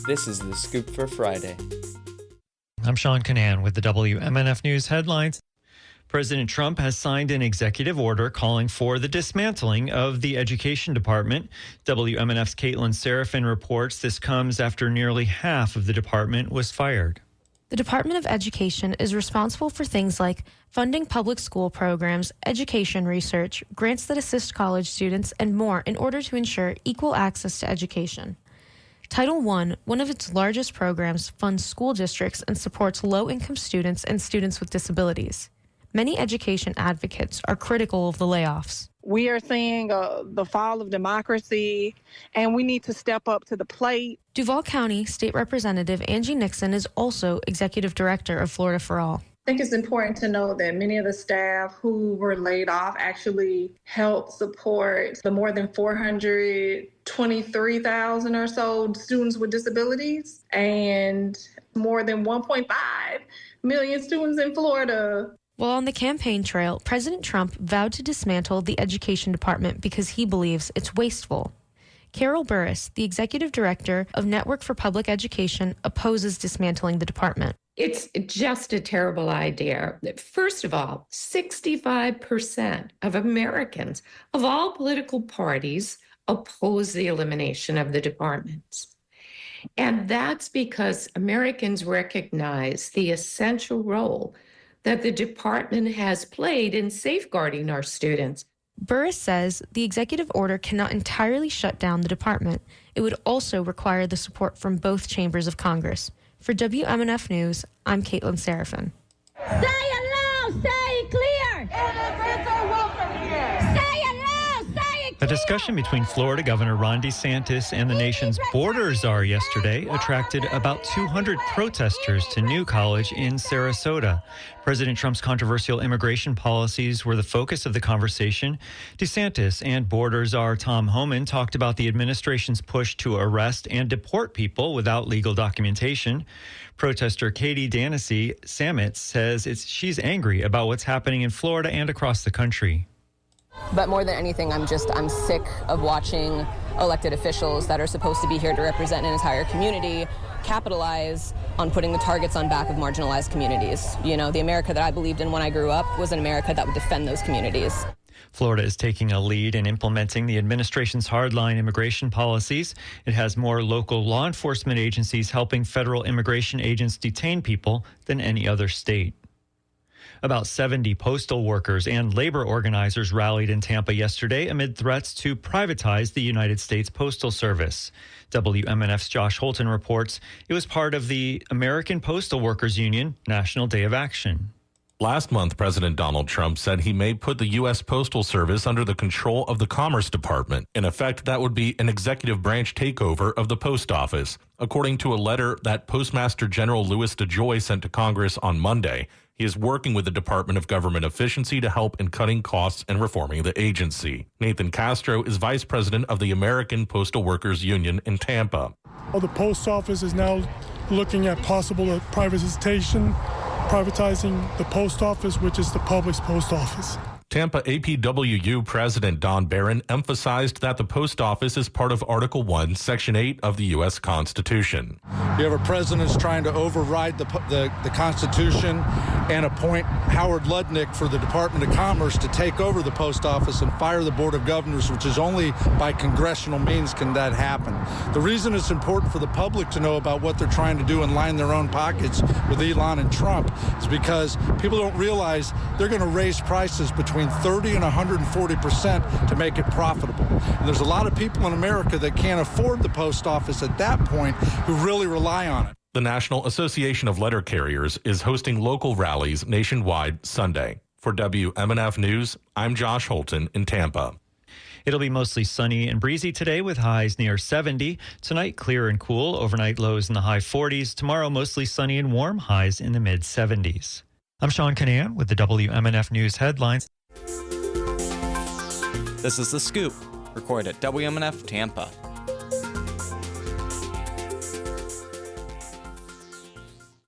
This is The Scoop for Friday. I'm Sean Canan with the WMNF News headlines. President Trump has signed an executive order calling for the dismantling of the Education Department. WMNF's Caitlin Serafin reports this comes after nearly half of the department was fired. The Department of Education is responsible for things like funding public school programs, education research, grants that assist college students, and more in order to ensure equal access to education. Title I, one of its largest programs, funds school districts and supports low-income students and students with disabilities. Many education advocates are critical of the layoffs. We are seeing the fall of democracy, and we need to step up to the plate. Duval County State Representative Angie Nixon is also Executive Director of Florida for All. I think it's important to know that many of the staff who were laid off actually helped support the more than 423,000 or so students with disabilities and more than 1.5 million students in Florida. While on the campaign trail, President Trump vowed to dismantle the Education Department because he believes it's wasteful. Carol Burris, the Executive Director of Network for Public Education, opposes dismantling the department. It's just a terrible idea. First of all, 65% of Americans of all political parties oppose the elimination of the departments. And that's because Americans recognize the essential role that the department has played in safeguarding our students. Burris says the executive order cannot entirely shut down the department. It would also require the support from both chambers of Congress. For WMNF News, I'm Caitlin Serafin. Say it loud, say it clear. Immigrants are welcome here. Say it loud, say it clear. A discussion between Florida Governor Ron DeSantis and the nation's border czar yesterday attracted about 200 protesters to New College in Sarasota. President Trump's controversial immigration policies were the focus of the conversation. DeSantis and border czar Tom Homan talked about the administration's push to arrest and deport people without legal documentation. Protester Katie Danessy Samet says she's angry about what's happening in Florida and across the country. But more than anything, I'm sick of watching elected officials that are supposed to be here to represent an entire community capitalize on putting the targets on back of marginalized communities. You know, the America that I believed in when I grew up was an America that would defend those communities. Florida is taking a lead in implementing the administration's hardline immigration policies. It has more local law enforcement agencies helping federal immigration agents detain people than any other state. About 70 postal workers and labor organizers rallied in Tampa yesterday amid threats to privatize the United States Postal Service. WMNF's Josh Holton reports it was part of the American Postal Workers Union National Day of Action. Last month, President Donald Trump said he may put the U.S. Postal Service under the control of the Commerce Department. In effect, that would be an executive branch takeover of the post office. According to a letter that Postmaster General Louis DeJoy sent to Congress on Monday, he is working with the Department of Government Efficiency to help in cutting costs and reforming the agency. Nathan Castro is vice president of the American Postal Workers Union in Tampa. The post office is now looking at possible privatizing the post office, which is the public's post office. Tampa APWU President Don Barron emphasized that the post office is part of Article 1, Section 8 of the U.S. Constitution. You have a president who's trying to override the Constitution and appoint Howard Lutnick for the Department of Commerce to take over the post office and fire the Board of Governors, which is only by congressional means can that happen. The reason it's important for the public to know about what they're trying to do and line their own pockets with Elon and Trump is because people don't realize they're going to raise prices between 30 and 140% to make it profitable. And there's a lot of people in America that can't afford the post office at that point who really rely on it. The National Association of Letter Carriers is hosting local rallies nationwide Sunday. For WMNF News, I'm Josh Holton in Tampa. It'll be mostly sunny and breezy today with highs near 70. Tonight, clear and cool. Overnight lows in the high 40s. Tomorrow, mostly sunny and warm. Highs in the mid 70s. I'm Sean Canan with the WMNF News headlines. This is The Scoop, recorded at WMNF Tampa.